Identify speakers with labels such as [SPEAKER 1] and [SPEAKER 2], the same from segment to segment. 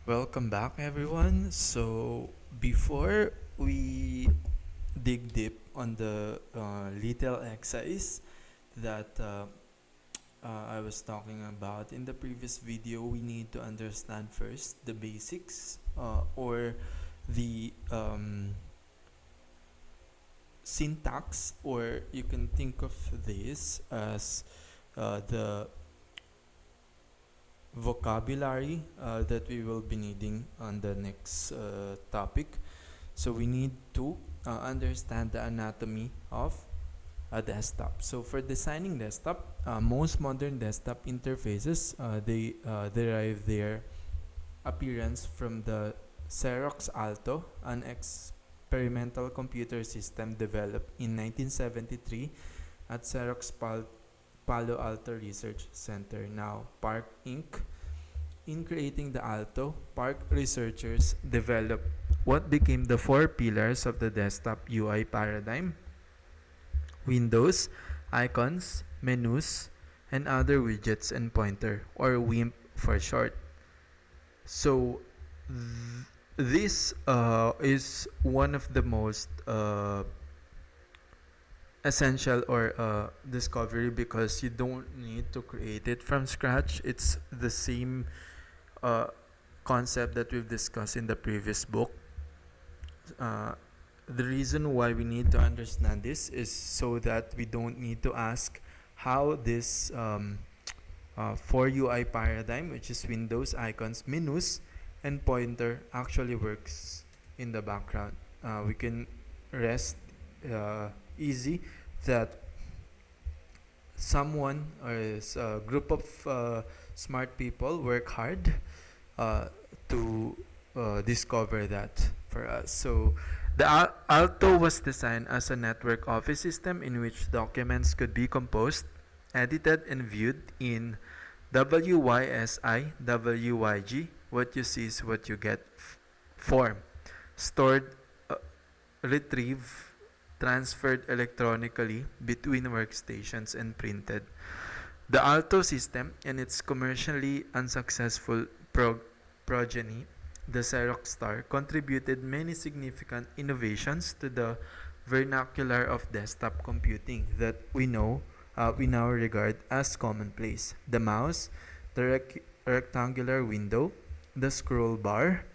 [SPEAKER 1] Welcome back, everyone. So, before we dig deep on the little exercise that I was talking about in the previous video, we need to understand first the basics or the syntax, or you can think of this as the vocabulary that we will be needing on the next topic. So we need to understand the anatomy of a desktop. So for designing desktop, most modern desktop interfaces they derive their appearance from the Xerox Alto, an experimental computer system developed in 1973 at Xerox Palo Alto Research Center, now PARC Inc. In creating the Alto, PARC researchers developed what became the four pillars of the desktop UI paradigm: windows, icons, menus, and other widgets and pointer, or WIMP for short. So, this is one of the most essential or discovery, because you don't need to create it from scratch. It's the same uh, concept that we've discussed in the previous book. Uh, the reason why we need to understand this is so that we don't need to ask how this for UI paradigm, which is windows, icons, menus, and pointer, actually works in the background. We can rest easy that someone or a group of smart people work hard to discover that for us. So the Alto was designed as a network office system in which documents could be composed, edited, and viewed in WYSI, WYG, what you see is what you get form, stored, retrieved, transferred electronically between workstations, and printed. The Alto system and its commercially unsuccessful progeny, the Xerox Star, contributed many significant innovations to the vernacular of desktop computing that we now regard as commonplace. The mouse, the rectangular window, the scroll bar,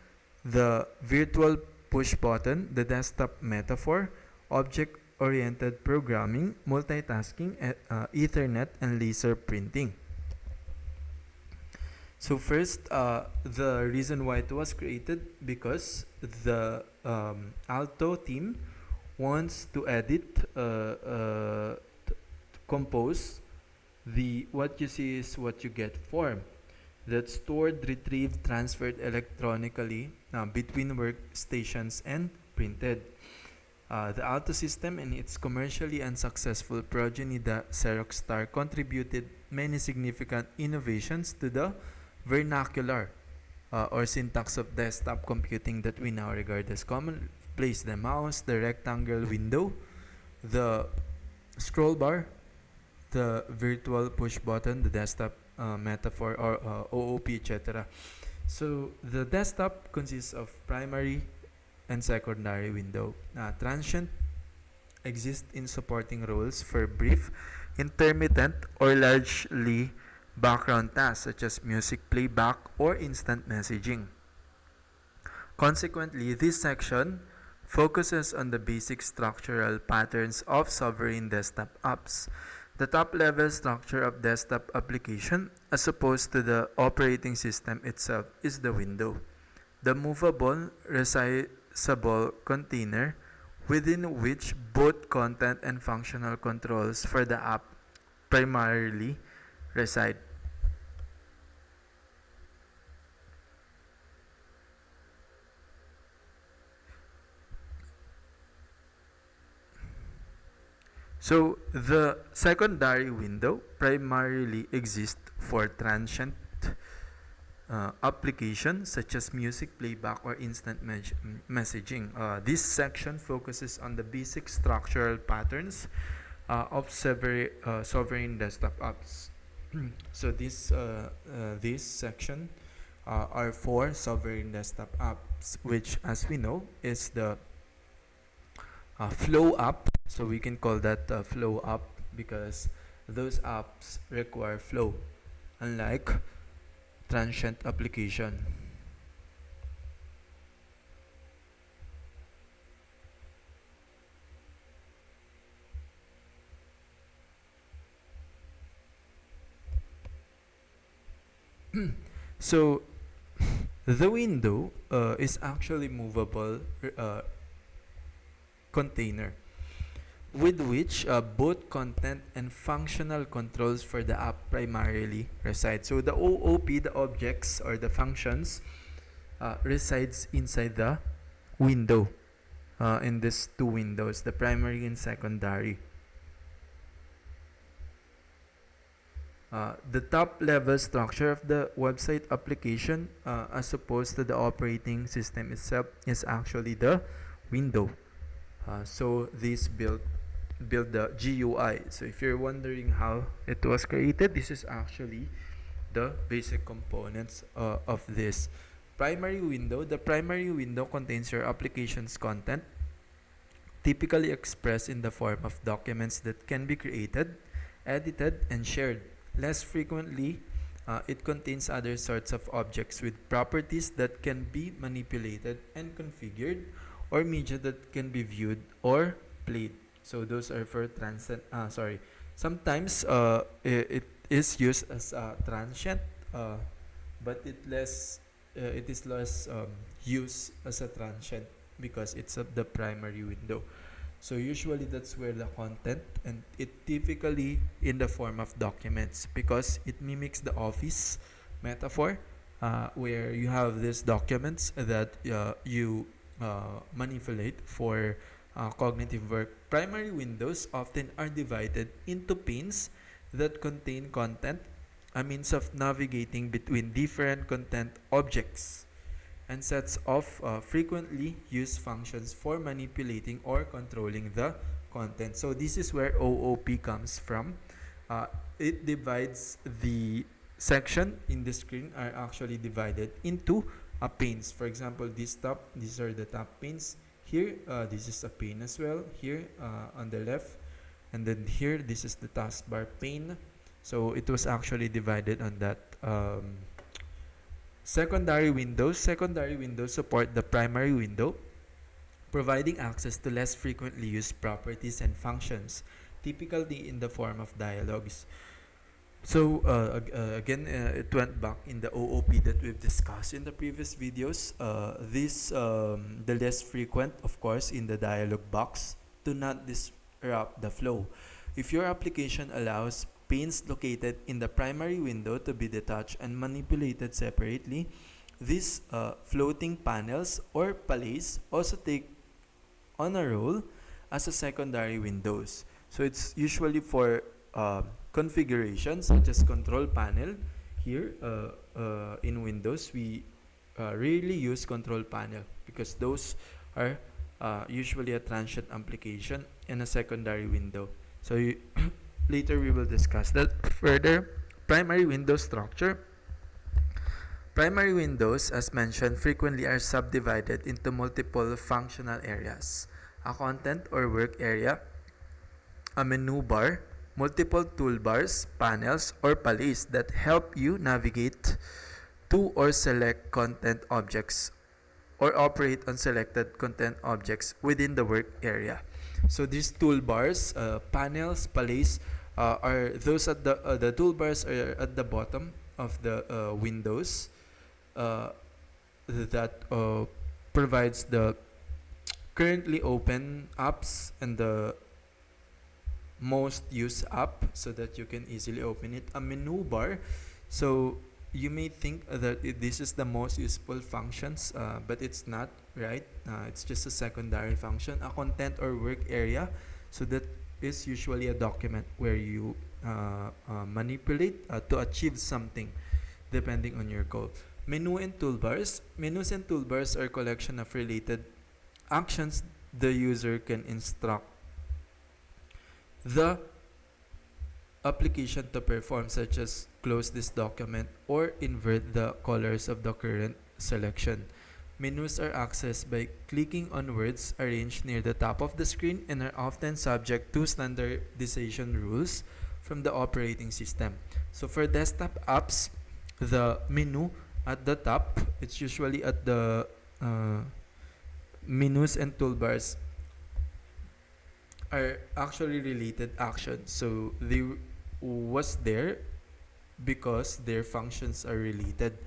[SPEAKER 1] the virtual push button, the desktop metaphor, object-oriented programming, multitasking, Ethernet, and laser printing. So first, the reason why it was created, because the Alto team wants to edit, compose the what you see is what you get form that's stored, retrieved, transferred electronically between workstations, and printed. The Alto system and its commercially unsuccessful progeny, the Xerox Star, contributed many significant innovations to the vernacular or syntax of desktop computing that we now regard as commonplace. The mouse, the rectangular window, the scroll bar, the virtual push button, the desktop metaphor or OOP, etc. So the desktop consists of primary and secondary window. Transient exist in supporting roles for brief, intermittent, or largely background tasks such as music playback or instant messaging. Consequently, this section focuses on the basic structural patterns of sovereign desktop apps. The top-level structure of desktop application, as opposed to the operating system itself, is the window, the movable, resizable container within which both content and functional controls for the app primarily reside. So the secondary window primarily exists for transient applications such as music playback or instant messaging. This section focuses on the basic structural patterns of sovereign desktop apps. So this section are for sovereign desktop apps, which, as we know, is the Flow app. So we can call that Flow app because those apps require flow, unlike transient application. So the window is actually movable container with which both content and functional controls for the app primarily reside. So the OOP, the objects or the functions, resides inside the window, in these two windows, the primary and secondary. The top level structure of the website application, as opposed to the operating system itself, is actually the window. So this build the GUI. So if you're wondering how it was created, this is actually the basic components of this primary window. The primary window contains your application's content, typically expressed in the form of documents that can be created, edited, and shared. Less frequently, it contains other sorts of objects with properties that can be manipulated and configured, or media that can be viewed or played. So those are for transient. Sometimes it is used as a transient, but it is less used as a transient because it's the primary window. So usually that's where the content, and it typically in the form of documents because it mimics the office metaphor, where you have these documents that you manipulate for cognitive work. Primary windows often are divided into panes that contain content, a means of navigating between different content objects, and sets of frequently used functions for manipulating or controlling the content. So this is where OOP comes from. It divides the section in the screen are actually divided into panes. For example, these are the top panes. Here, this is a pane as well. Here on the left, and then here, this is the taskbar pane. So it was actually divided on that. Secondary windows support the primary window, providing access to less frequently used properties and functions, typically in the form of dialogues. So again, it went back in the OOP that we've discussed in the previous videos. The less frequent, of course, in the dialog box to not disrupt the flow. If your application allows panes located in the primary window to be detached and manipulated separately, these floating panels or palettes also take on a role as a secondary windows. So it's usually for configuration such as control panel. Here in Windows, we rarely use control panel because those are usually a transient application and a secondary window. So later we will discuss that further. Primary window structure. Primary windows, as mentioned, frequently are subdivided into multiple functional areas: a content or work area, a menu bar, multiple toolbars, panels, or palettes that help you navigate to or select content objects or operate on selected content objects within the work area. So these toolbars, panels, palettes, are those at the toolbars are at the bottom of the windows that provides the currently open apps and the most used app so that you can easily open it. A menu bar, so you may think that this is the most useful functions, but it's not, right? It's just a secondary function. A content or work area, so that is usually a document where you manipulate to achieve something depending on your goal. Menu and toolbars. Menus and toolbars are a collection of related actions the user can instruct the application to perform, such as close this document or invert the colors of the current selection. Menus are accessed by clicking on words arranged near the top of the screen and are often subject to standardization rules from the operating system. So for desktop apps, the menu at the top, it's usually at the menus and toolbars are actually related actions. So they was there because their functions are related.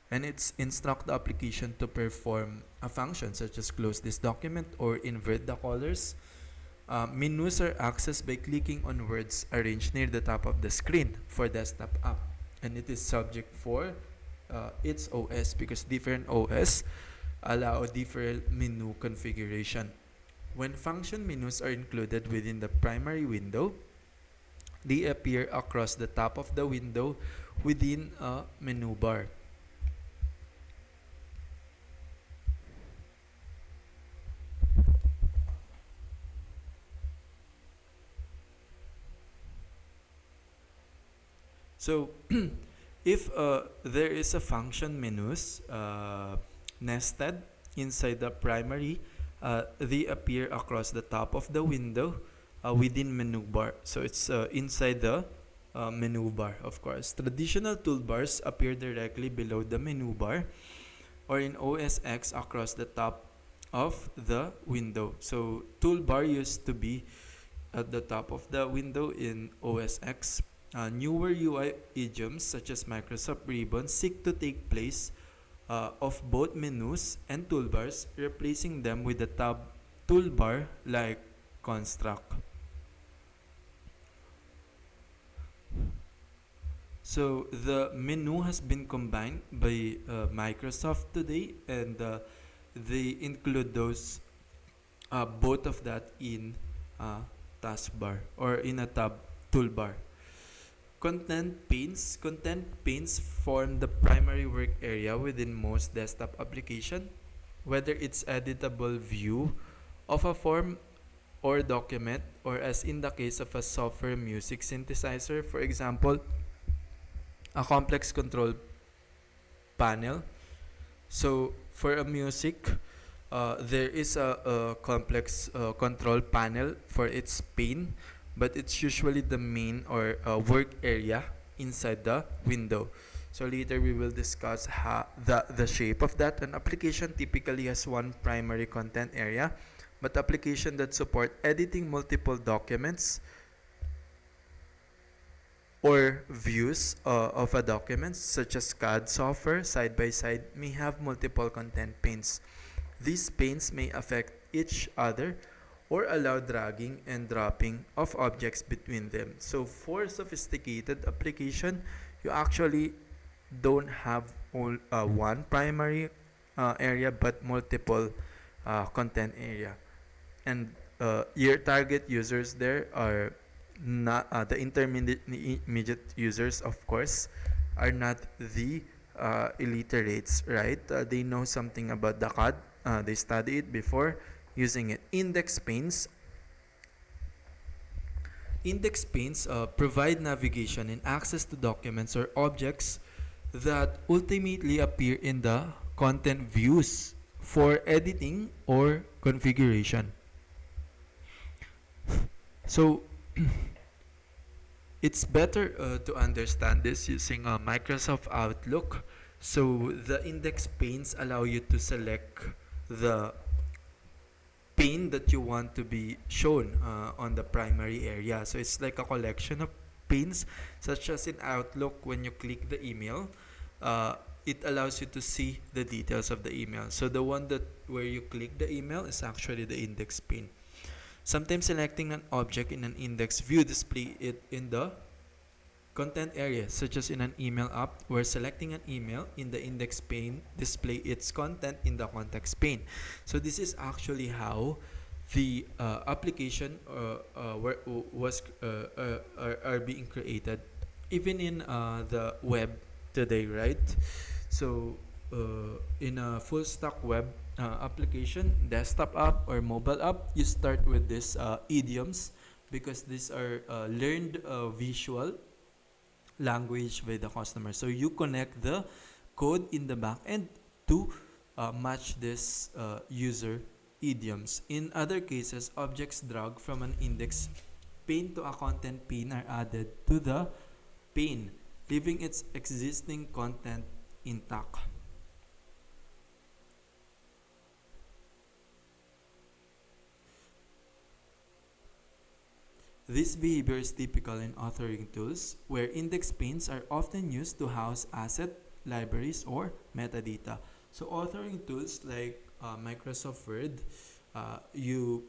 [SPEAKER 1] And it's instruct the application to perform a function such as close this document or invert the colors. Menus are accessed by clicking on words arranged near the top of the screen for desktop app, and it is subject for its OS, because different OS allow different menu configuration. When function menus are included within the primary window, they appear across the top of the window within a menu bar. So if there is a function menus nested inside the primary, they appear across the top of the window within menu bar. So it's inside the menu bar, of course. Traditional toolbars appear directly below the menu bar or in OS X across the top of the window. So toolbar used to be at the top of the window in OS X. Newer UI idioms such as Microsoft Ribbon seek to take place of both menus and toolbars, replacing them with a tab toolbar like construct. So the menu has been combined by Microsoft today, and they include those both of that in taskbar or in a tab toolbar. Content panes form the primary work area within most desktop application, whether it's editable view of a form or document, or as in the case of a software music synthesizer, for example, a complex control panel. So for a music, there is a complex control panel for its pane, but it's usually the main or work area inside the window. So later we will discuss the shape of that. An application typically has one primary content area, but applications that support editing multiple documents or views of a document, such as CAD software side by side, may have multiple content panes. These panes may affect each other or allow dragging and dropping of objects between them. So for sophisticated application, you actually don't have one primary area but multiple content area. And your target users there are not the intermediate users, of course, are not the illiterates, right? They know something about the CAD. They study it before using it. Index panes provide navigation and access to documents or objects that ultimately appear in the content views for editing or configuration. So it's better to understand this using Microsoft Outlook. So the index panes allow you to select the pane that you want to be shown on the primary area. So it's like a collection of panes, such as in Outlook. When you click the email, it allows you to see the details of the email. So the one that where you click the email is actually the index pane. Sometimes selecting an object in an index view display it in the content area, such as in an email app, where selecting an email in the index pane display its content in the context pane. So this is actually how the application are being created, even in the web today, right? So in a full stack web application, desktop app or mobile app, you start with these idioms because these are learned visual language by the customer. So you connect the code in the back end to match this user idioms. In other cases, objects dragged from an index pane to a content pane are added to the pane, leaving its existing content intact. This behavior is typical in authoring tools, where index panes are often used to house asset, libraries, or metadata. So authoring tools like Microsoft Word, you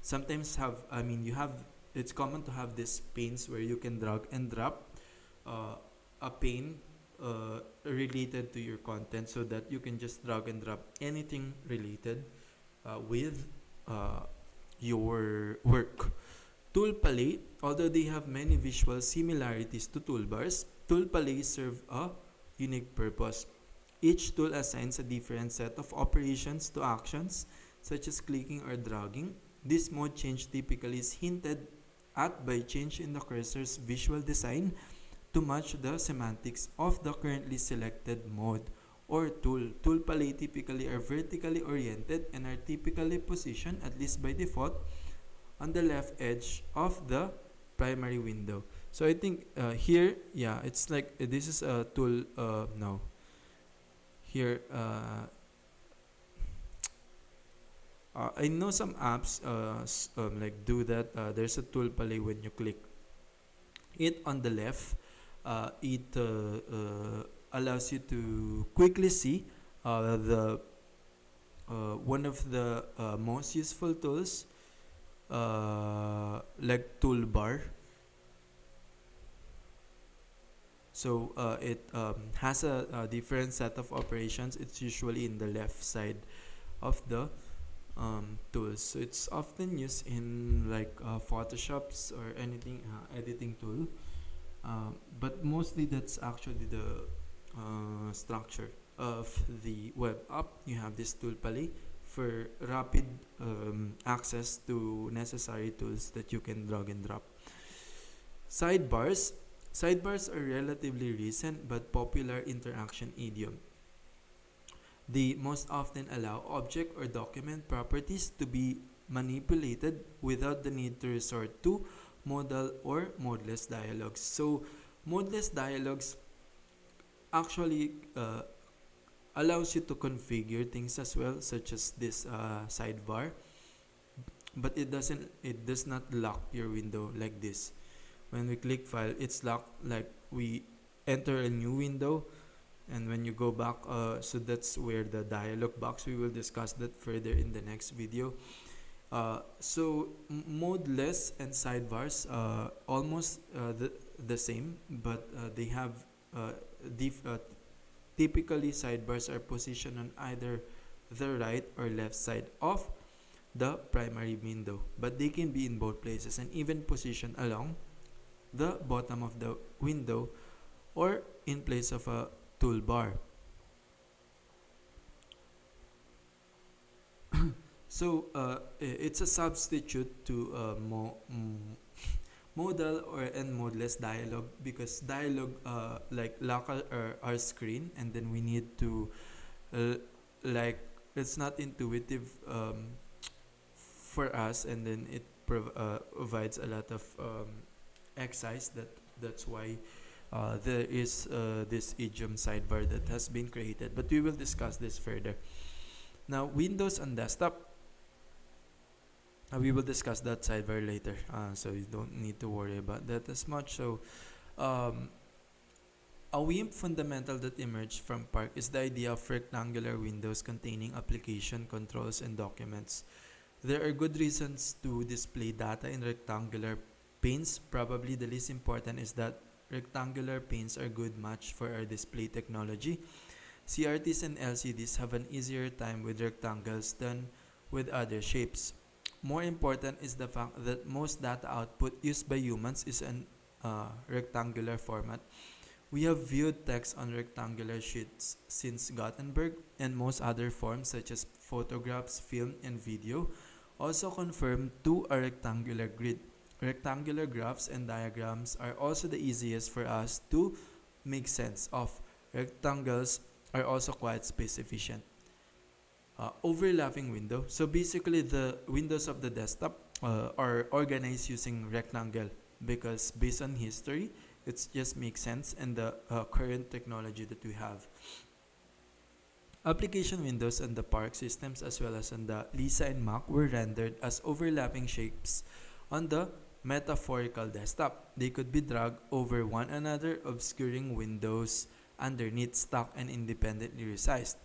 [SPEAKER 1] sometimes have, you have, it's common to have these panes where you can drag and drop a pane related to your content, so that you can just drag and drop anything related with your work. Tool Palette, although they have many visual similarities to toolbars, Tool Palette serve a unique purpose. Each tool assigns a different set of operations to actions, such as clicking or dragging. This mode change typically is hinted at by change in the cursor's visual design to match the semantics of the currently selected mode or tool. Tool Palette typically are vertically oriented and are typically positioned, at least by default, on the left edge of the primary window. So I think here, yeah, it's like this is a tool. No, here I know some apps like do that. There's a tool pala when you click it on the left. It allows you to quickly see the one of the most useful tools, like toolbar. So it has a different set of operations. It's usually in the left side of the tools. So it's often used in like Photoshops or anything editing tool. But mostly that's actually the structure of the web app. You have this tool pali for rapid access to necessary tools that you can drag and drop. Sidebars. Sidebars are relatively recent but popular interaction idiom. They most often allow object or document properties to be manipulated without the need to resort to modal or modeless dialogues. So, modeless dialogues actually allows you to configure things as well, such as this sidebar, but it does not lock your window like this. When we click file, it's locked like we enter a new window, and when you go back, so that's where the dialog box, we will discuss that further in the next video. So modeless and sidebars almost the same, but they have typically sidebars are positioned on either the right or left side of the primary window, but they can be in both places and even positioned along the bottom of the window or in place of a toolbar. So it's a substitute to modal or and modeless dialogue, because dialogue like lock our screen, and then we need to like it's not intuitive for us, and then it provides a lot of exercise. That's why there is this idiom sidebar that has been created, but we will discuss this further. Now, Windows on desktop, we will discuss that sidebar later, so you don't need to worry about that as much. So a WIMP fundamental that emerged from PARC is the idea of rectangular windows containing application, controls, and documents. There are good reasons to display data in rectangular panes. Probably the least important is that rectangular panes are good match for our display technology. CRTs and LCDs have an easier time with rectangles than with other shapes. More important is the fact that most data output used by humans is in rectangular format. We have viewed text on rectangular sheets since Gutenberg, and most other forms such as photographs, film, and video also conform to a rectangular grid. rectangular graphs and diagrams are also the easiest for us to make sense of. Rectangles are also quite space efficient. Overlapping window. So basically, the windows of the desktop are organized using rectangle because based on history, it just makes sense and the current technology that we have. Application windows on the Park systems as well as on the Lisa and Mac were rendered as overlapping shapes on the metaphorical desktop. They could be dragged over one another, obscuring windows underneath, stuck, and independently resized.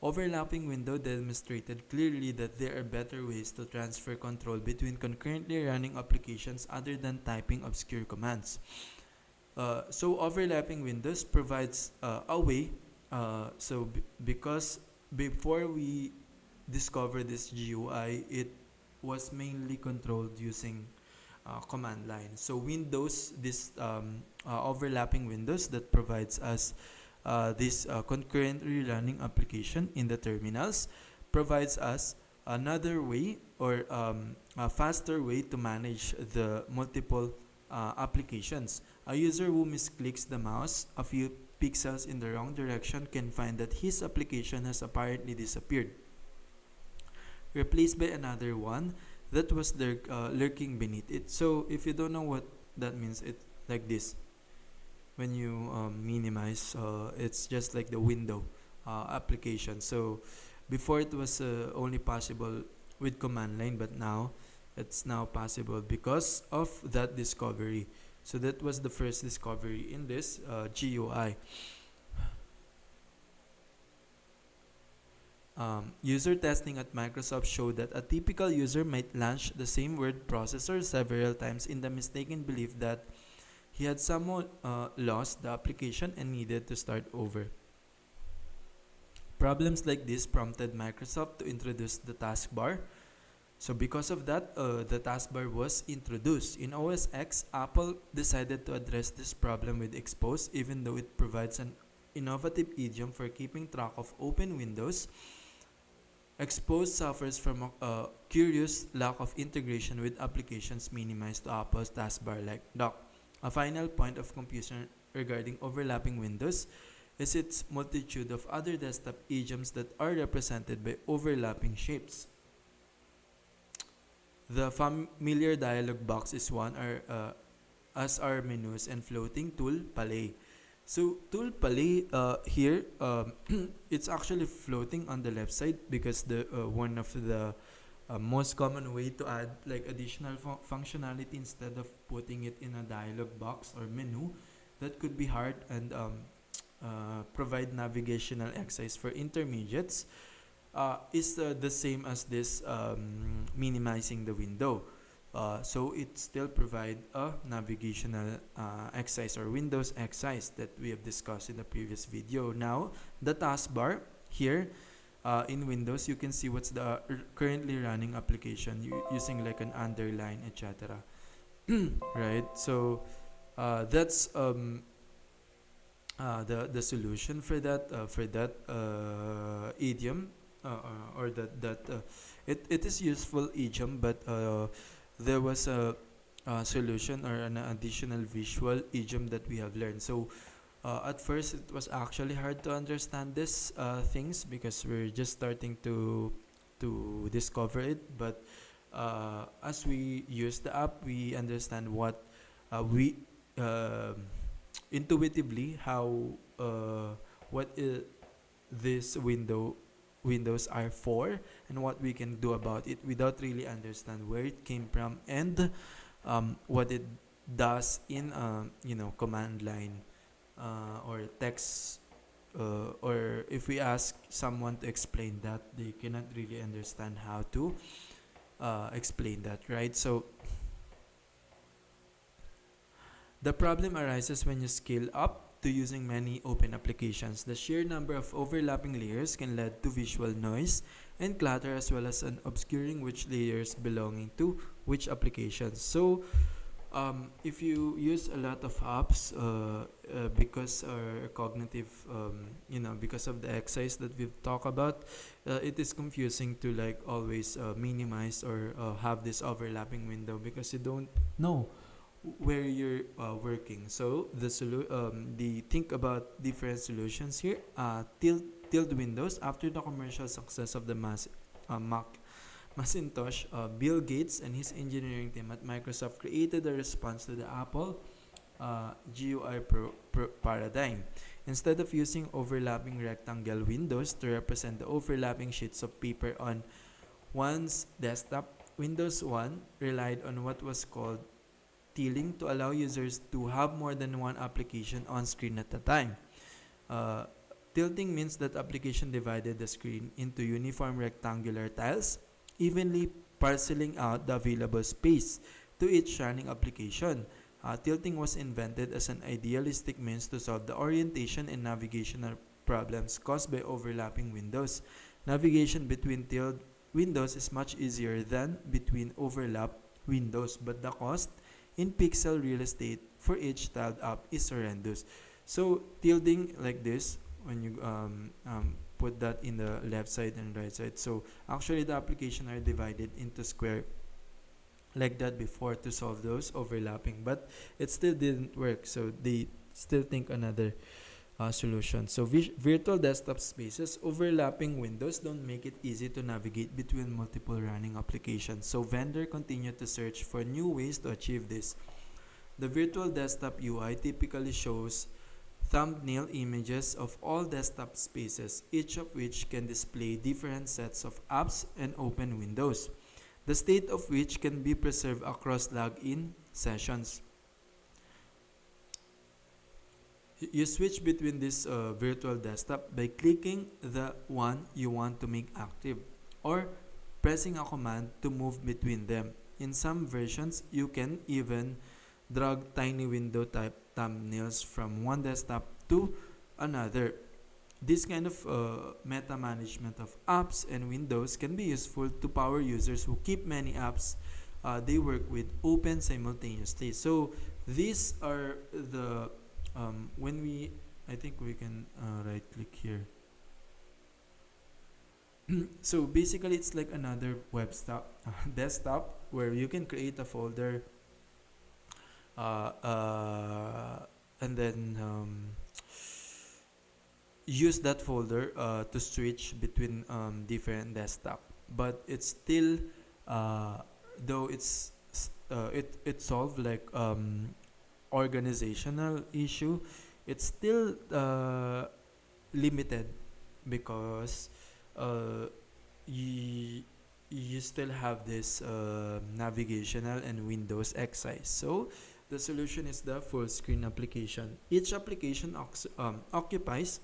[SPEAKER 1] Overlapping window demonstrated clearly that there are better ways to transfer control between concurrently running applications other than typing obscure commands. So overlapping windows provides a way. Because before we discovered this GUI, it was mainly controlled using command line. So Windows, this overlapping windows that provides us this concurrently running application in the terminals, provides us another way or a faster way to manage the multiple applications. A user who misclicks the mouse a few pixels in the wrong direction can find that his application has apparently disappeared, replaced by another one that was lurking beneath it. So if you don't know what that means, it's like this. When you minimize, it's just like the window application. So before it was only possible with command line, but now it's now possible because of that discovery. So that was the first discovery in this GUI. User testing at Microsoft showed that a typical user might launch the same word processor several times in the mistaken belief that he had somehow lost the application and needed to start over. Problems like this prompted Microsoft to introduce the taskbar. So because of that, the taskbar was introduced. In OS X, Apple decided to address this problem with Expose, even though it provides an innovative idiom for keeping track of open windows. Expose suffers from a curious lack of integration with applications minimized to Apple's taskbar-like dock. A final point of confusion regarding overlapping windows is its multitude of other desktop idioms that are represented by overlapping shapes. The familiar dialog box is one, as are menus and floating tool palette. So tool palette here, it's actually floating on the left side because the one of the most common way to add like additional functionality instead of putting it in a dialog box or menu that could be hard and provide navigational exercise for intermediates is the same as this minimizing the window. So it still provide a navigational exercise or Windows exercise that we have discussed in the previous video. Now, the taskbar here in Windows, you can see what's the currently running application using like an underline, etc. Right? So that's the solution for that idiom or that it is useful idiom, but there was a solution or an additional visual idiom that we have learned. So at first it was actually hard to understand these things because we're just starting to discover it, but as we use the app, we understand what we intuitively how what this windows are for and what we can do about it without really understand where it came from and what it does in command line or text, or if we ask someone to explain that, they cannot really understand how to explain that, right? So the problem arises when you scale up to using many open applications. The sheer number of overlapping layers can lead to visual noise and clutter, as well as an obscuring which layers belonging to which applications. So If you use a lot of apps, because our cognitive, because of the exercise that we've talked about, it is confusing to like always minimize or have this overlapping window because you don't know where you're working. So the think about different solutions here. Tilt Windows after the commercial success of the Mac Macintosh, Bill Gates and his engineering team at Microsoft created a response to the Apple GUI paradigm. Instead of using overlapping rectangle windows to represent the overlapping sheets of paper on one's desktop, Windows 1 relied on what was called tiling to allow users to have more than one application on screen at a time. Uh, Tilting means that application divided the screen into uniform rectangular tiles, evenly parceling out the available space to each running application. Tilting was invented as an idealistic means to solve the orientation and navigational problems caused by overlapping windows. Navigation between tiled windows is much easier than between overlap windows, but the cost in pixel real estate for each tiled app is horrendous. So tilting like this, when you put that in the left side and right side, so actually the application are divided into square like that before to solve those overlapping, but it still didn't work, so they still think another solution. So virtual desktop spaces, overlapping windows don't make it easy to navigate between multiple running applications, so vendor continue to search for new ways to achieve this. The virtual desktop UI typically shows thumbnail images of all desktop spaces, each of which can display different sets of apps and open windows, the state of which can be preserved across login sessions. You switch between this virtual desktop by clicking the one you want to make active or pressing a command to move between them. In some versions, you can even drag tiny window type thumbnails from one desktop to another. This kind of meta management of apps and windows can be useful to power users who keep many apps they work with open simultaneously. So these are the when we I think we can right click here. So basically it's like another desktop where you can create a folder uh, uh, and then use that folder to switch between different desktop, but it's still though it solved like organizational issue, it's still limited because uh, you, you still have this navigational and Windows exercise. So the solution is the full screen application. Each application occupies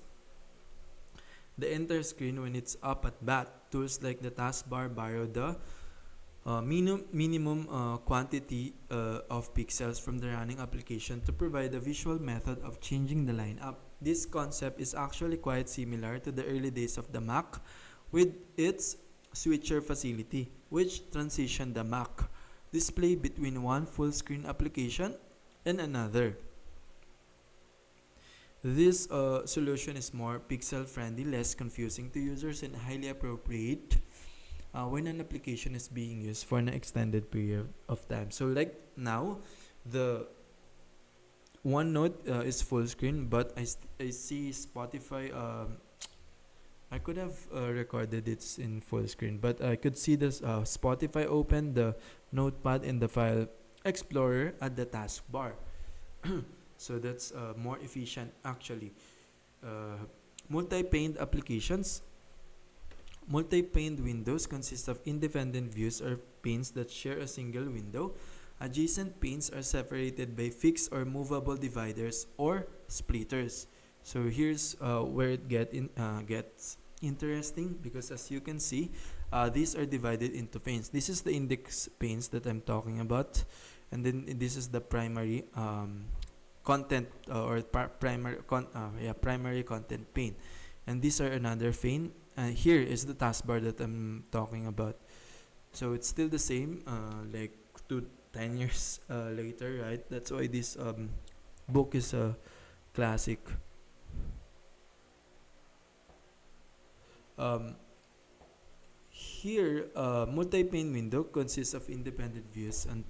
[SPEAKER 1] the entire screen when it's up at bat. Tools like the taskbar borrow the minimum quantity of pixels from the running application to provide a visual method of changing the lineup. This concept is actually quite similar to the early days of the Mac with its switcher facility, which transitioned the Mac display between one full screen application and another. This solution is more pixel friendly, less confusing to users, and highly appropriate when an application is being used for an extended period of time. So like now, the OneNote is full screen, but I see Spotify. I could have recorded it in full screen, but I could see this Spotify open, the notepad in the file explorer at the taskbar. So that's more efficient actually. Uh, multi-paned applications. Multi-paned windows consist of independent views or panes that share a single window. Adjacent panes are separated by fixed or movable dividers or splitters. So here's where it gets interesting, because as you can see, these are divided into panes. This is the index panes that I'm talking about, and then this is the primary content or primary content pane, and these are another pane. Here is the taskbar that I'm talking about. So it's still the same, like 10 years later, right? That's why this book is a classic. Um, Here, a multi-pane window consists of independent views and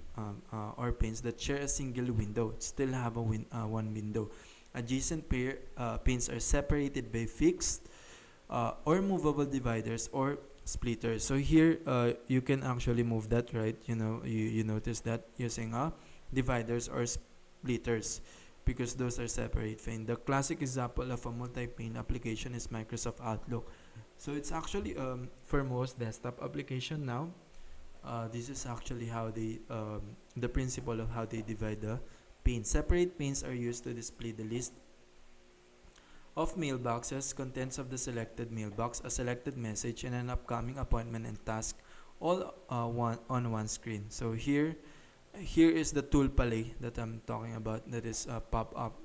[SPEAKER 1] or panes that share a single window, still have one window. Adjacent panes are separated by fixed or movable dividers or splitters. So here, you can actually move that, right? You notice that using dividers or splitters, because those are separate pane. The classic example of a multi-pane application is Microsoft Outlook. So it's actually for most desktop application now. This is actually how they the principle of how they divide the panes. Separate panes are used to display the list of mailboxes, contents of the selected mailbox, a selected message, and an upcoming appointment and task, all on one screen. So here is the tool palette that I'm talking about. That is pop up.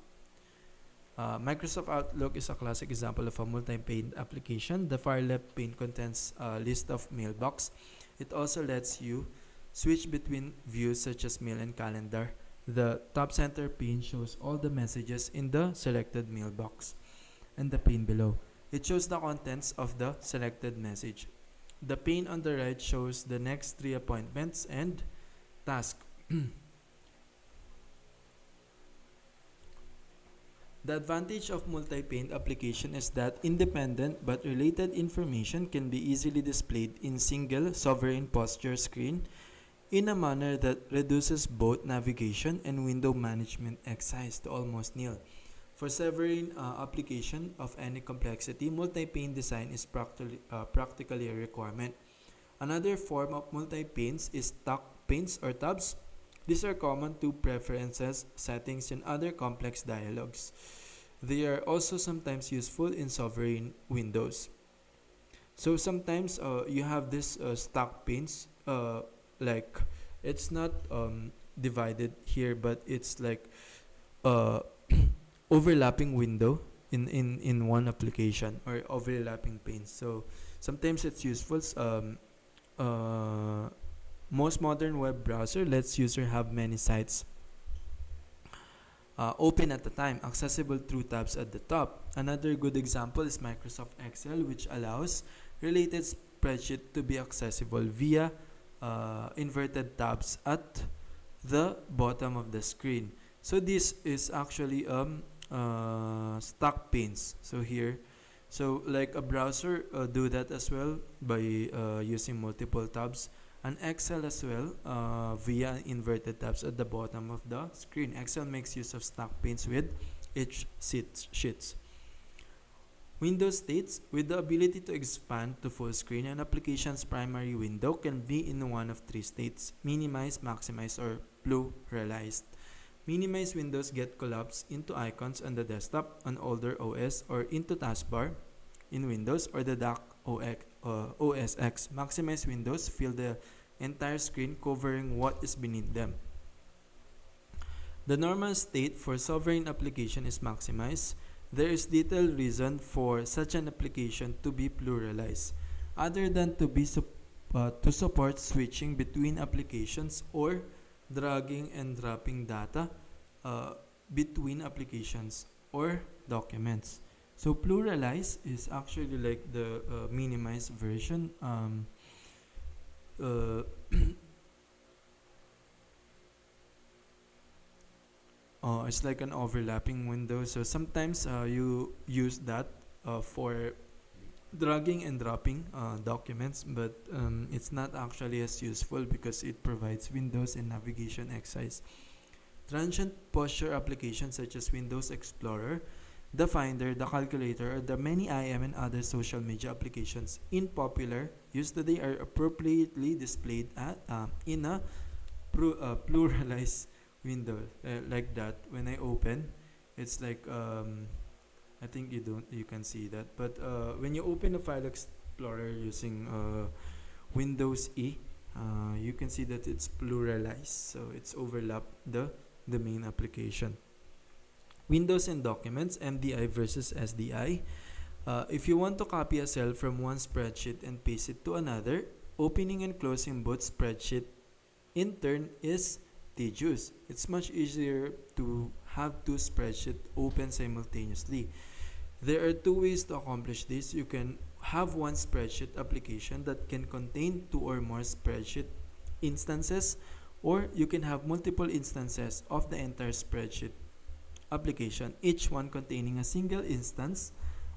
[SPEAKER 1] Microsoft Outlook is a classic example of a multi-pane application. The far left pane contains a list of mailbox. It also lets you switch between views such as mail and calendar. The top center pane shows all the messages in the selected mailbox, and the pane below, it shows the contents of the selected message. The pane on the right shows the next 3 appointments and tasks. The advantage of multi-pane application is that independent but related information can be easily displayed in single sovereign posture screen in a manner that reduces both navigation and window management exercise to almost nil. For sovereign application of any complexity, multi-pane design is practically a requirement. Another form of multi-panes is stack panes or tabs. These are common to preferences, settings, and other complex dialogues. They are also sometimes useful in sovereign windows. So sometimes you have this stack panes, like it's not divided here, but it's like uh, overlapping window in one application, or overlapping panes. So sometimes it's useful. Uh, Most modern web browser lets user have many sites open at a time, accessible through tabs at the top. Another good example is Microsoft Excel, which allows related spreadsheet to be accessible via inverted tabs at the bottom of the screen. So this is actually stack panes. So here, so like a browser do that as well by using multiple tabs, and Excel as well via inverted tabs at the bottom of the screen. Excel makes use of stack panes with each sheets. Windows states, with the ability to expand to full screen, an application's primary window can be in one of 3 states: minimized, maximized, or pluralized. Minimized windows get collapsed into icons on the desktop on older OS, or into taskbar in Windows or the DOC OS X. Maximized windows fill the entire screen, covering what is beneath them. The normal state for sovereign application is maximized. There is little reason for such an application to be pluralized, other than to support switching between applications or dragging and dropping data between applications or documents. So pluralize is actually like the minimized version. It's like an overlapping window. So sometimes you use that for dragging and dropping documents, but it's not actually as useful because it provides windows and navigation exercise. Transient posture applications such as Windows Explorer, the Finder, the Calculator, or the many IM and other social media applications in popular use today are appropriately displayed in a pluralized window, like that. When I open, it's like I think you can see that, but when you open a file explorer using Windows E, you can see that it's pluralized, so it's overlap the main application. Windows and documents, MDI versus SDI. If you want to copy a cell from one spreadsheet and paste it to another, opening and closing both spreadsheet in turn is tedious. It's much easier to have two spreadsheets open simultaneously. There are two ways to accomplish this. You can have one spreadsheet application that can contain two or more spreadsheet instances, or you can have multiple instances of the entire spreadsheet application, each one containing a single instance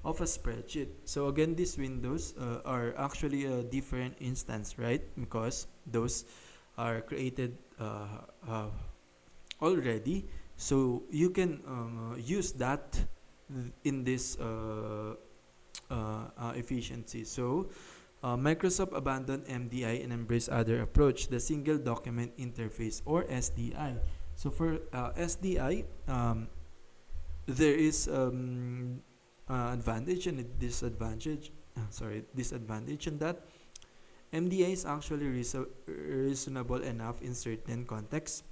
[SPEAKER 1] of a spreadsheet. So again, these windows are actually a different instance, right? Because those are created already. So you can use that in this efficiency. So Microsoft abandoned MDI and embraced other approach, the single document interface, or SDI. So for SDI, there is advantage and disadvantage in that. MDI is actually reasonable enough in certain contexts.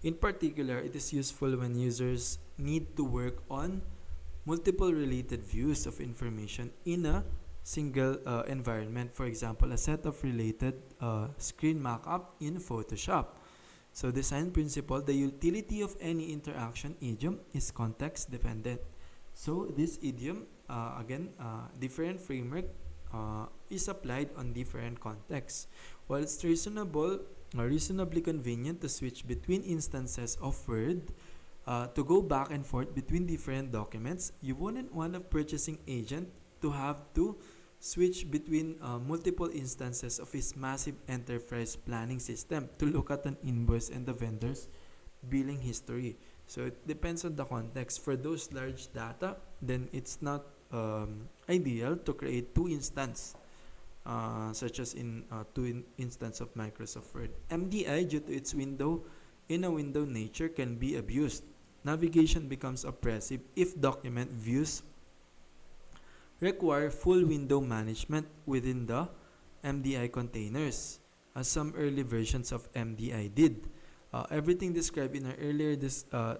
[SPEAKER 1] In particular, it is useful when users need to work on multiple related views of information in a single environment. For example, a set of related screen markup in Photoshop. So design principle, the utility of any interaction idiom is context dependent. So this idiom, different framework is applied on different contexts. While it's reasonably convenient to switch between instances of Word, to go back and forth between different documents, you wouldn't want a purchasing agent to have to switch between multiple instances of his massive enterprise planning system to look at an invoice and the vendor's billing history. So it depends on the context. For those large data, then it's not ideal to create two instances, such as in instance of Microsoft Word. MDI, due to its window nature, can be abused. Navigation becomes oppressive if document views require full window management within the MDI containers, as some early versions of MDI did. Everything described in our earlier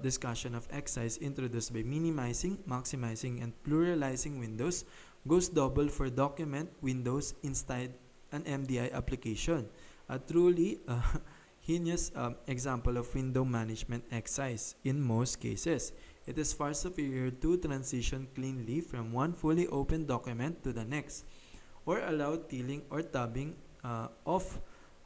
[SPEAKER 1] discussion of exercise introduced by minimizing, maximizing, and pluralizing windows goes double for document windows inside an MDI application. A truly heinous example of window management exercise in most cases. It is far superior to transition cleanly from one fully open document to the next, or allow tiling or tabbing of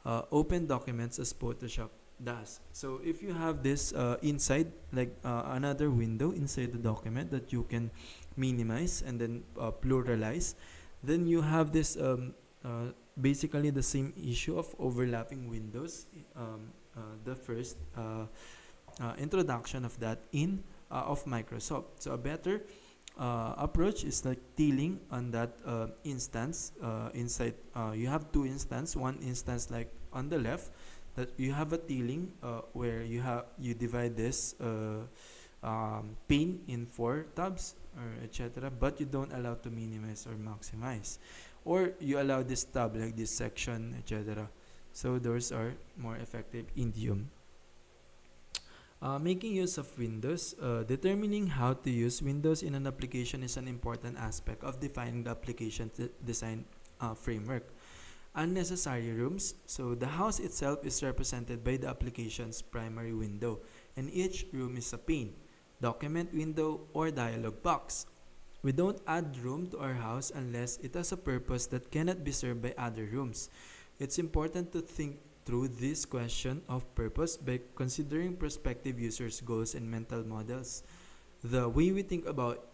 [SPEAKER 1] open documents as Photoshop does. So if you have this inside, like another window inside the document that you can minimize and then pluralize, then you have this basically the same issue of overlapping windows. The first introduction of that in of Microsoft. So a better approach is like tiling on that instance inside. You have two instances. One instance like on the left, that you have a tiling where you divide this pane in 4 tabs or etc. But you don't allow to minimize or maximize, or you allow this tab like this section etc. So those are more effective idiom. Making use of Windows. Determining how to use Windows in an application is an important aspect of defining the application design framework. Unnecessary rooms. So the house itself is represented by the application's primary window, and each room is a pane, document window, or dialog box. We don't add room to our house unless it has a purpose that cannot be served by other rooms. It's important to think through this question of purpose by considering prospective users' goals and mental models. The way we think about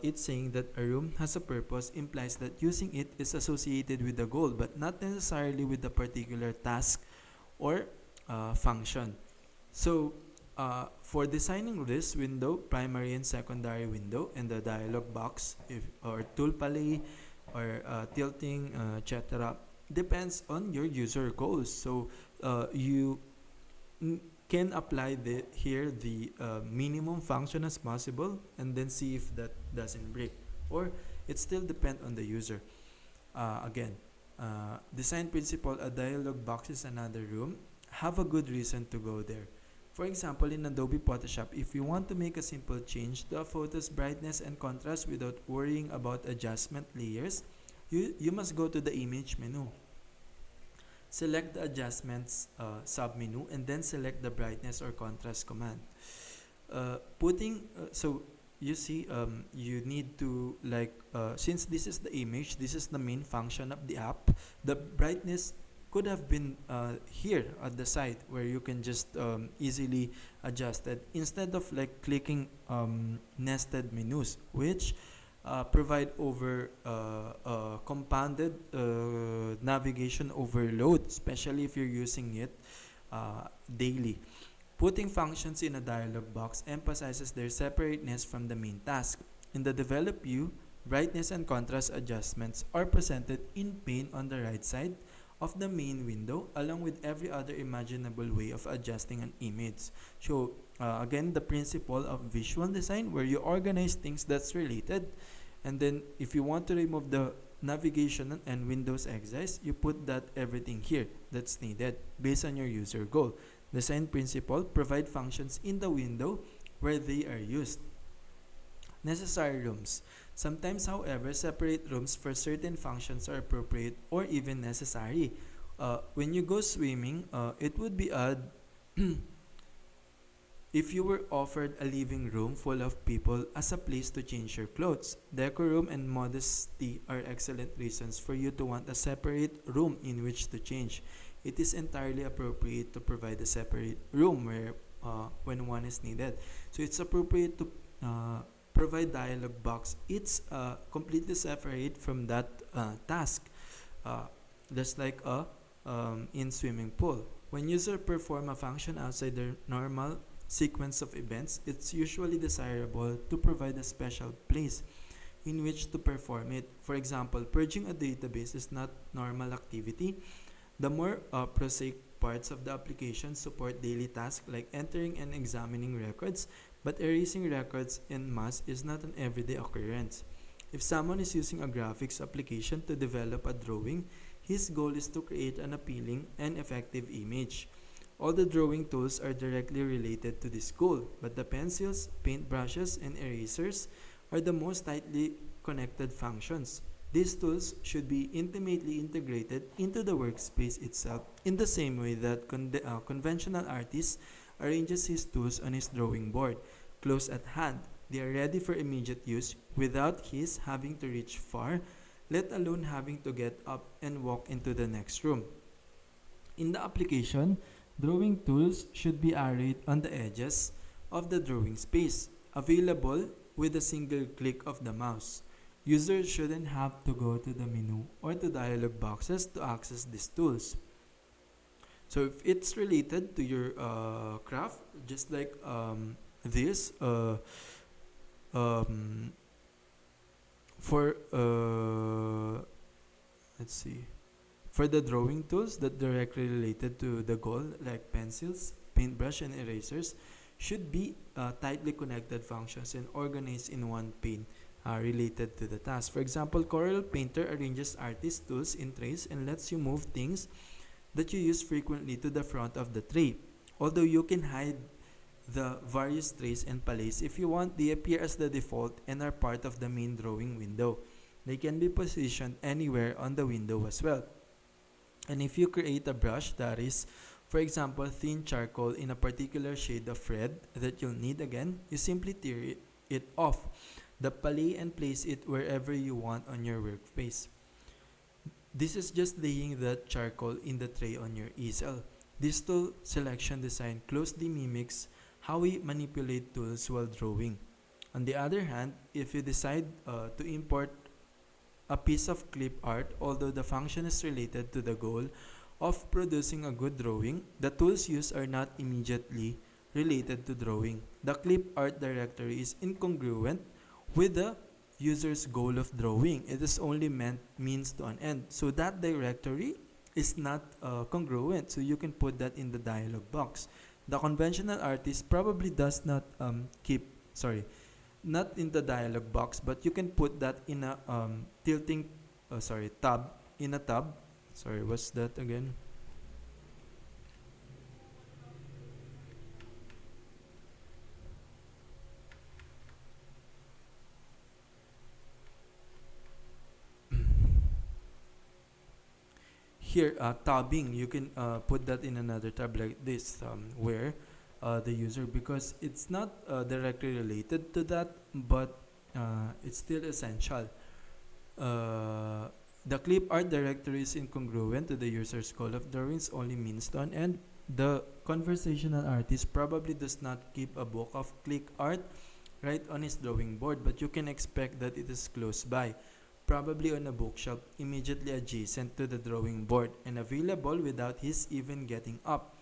[SPEAKER 1] it, saying that a room has a purpose, implies that using it is associated with a goal but not necessarily with a particular task or function. So for designing this window, primary and secondary window, and the dialog box, or tool palette, or tilting, etc., depends on your user goals. So you can apply the minimum function as possible and then see if that doesn't break, or it still depends on the user. Design principle: a dialog box is another room. Have a good reason to go there. For example, in Adobe Photoshop, if you want to make a simple change to a photo's brightness and contrast without worrying about adjustment layers, you must go to the image menu. select the adjustments submenu, and then select the brightness or contrast command. Putting so you see, you need to, like, since this is the image, this is the main function of the app, the brightness could have been here at the side where you can just easily adjust it, instead of like clicking nested menus, which provide over compounded navigation overload, especially if you're using it daily. Putting functions in a dialog box emphasizes their separateness from the main task. In the develop view, brightness and contrast adjustments are presented in pane on the right side of the main window, along with every other imaginable way of adjusting an image. So again, the principle of visual design, where you organize things that's related, and then if you want to remove the navigation and Windows exits, you put that everything here that's needed based on your user goal. Design principle: provide functions in the window where they are used. Necessary rooms. Sometimes, however, separate rooms for certain functions are appropriate or even necessary. When you go swimming, it would be odd if you were offered a living room full of people as a place to change your clothes. Decorum and modesty are excellent reasons for you to want a separate room in which to change. It is entirely appropriate to provide a separate room where when one is needed. So it's appropriate to provide dialog box. It's completely separate from that task. Uh, just like in swimming pool. When user perform a function outside their normal sequence of events, it's usually desirable to provide a special place in which to perform it. For example, purging a database is not normal activity. The more prosaic parts of the application support daily tasks like entering and examining records, but erasing records en masse is not an everyday occurrence. If someone is using a graphics application to develop a drawing, his goal is to create an appealing and effective image. All the drawing tools are directly related to this goal, but the pencils, paintbrushes, and erasers are the most tightly connected functions. These tools should be intimately integrated into the workspace itself in the same way that conventional artist arranges his tools on his drawing board, close at hand. They are ready for immediate use without his having to reach far, let alone having to get up and walk into the next room. In the application, drawing tools should be arrayed on the edges of the drawing space, available with a single click of the mouse. Users shouldn't have to go to the menu or to dialog boxes to access these tools. So if it's related to your craft, just like this, um, for let's see, for the drawing tools that directly related to the goal, like pencils, paintbrush, and erasers, should be tightly connected functions and organized in one pane related to the task. For example, Corel Painter arranges artist tools in trays and lets you move things that you use frequently to the front of the tray. Although you can hide the various trays and palettes if you want, they appear as the default and are part of the main drawing window. They can be positioned anywhere on the window as well. And if you create a brush that is, for example, thin charcoal in a particular shade of red that you'll need again, you simply tear it off the palette and place it wherever you want on your workspace. This is just laying the charcoal in the tray on your easel. This tool selection design closely mimics how we manipulate tools while drawing. On the other hand, if you decide to import a piece of clip art, although the function is related to the goal of producing a good drawing, the tools used are not immediately related to drawing. The clip art directory is incongruent with the user's goal of drawing. It is only means to an end. So that directory is not congruent. So you can put that in the dialog box. The conventional artist probably does not not in the dialog box, but you can put that in a tab, in a tab. Sorry, what's that again? here, tabbing, you can put that in another tab like this, where the user, because it's not directly related to that, but it's still essential. The clip art directory is incongruent to the user's goal of drawings only means done, and the conversational artist probably does not keep a book of click art right on his drawing board, but you can expect that it is close by, probably on a bookshelf immediately adjacent to the drawing board and available without his even getting up.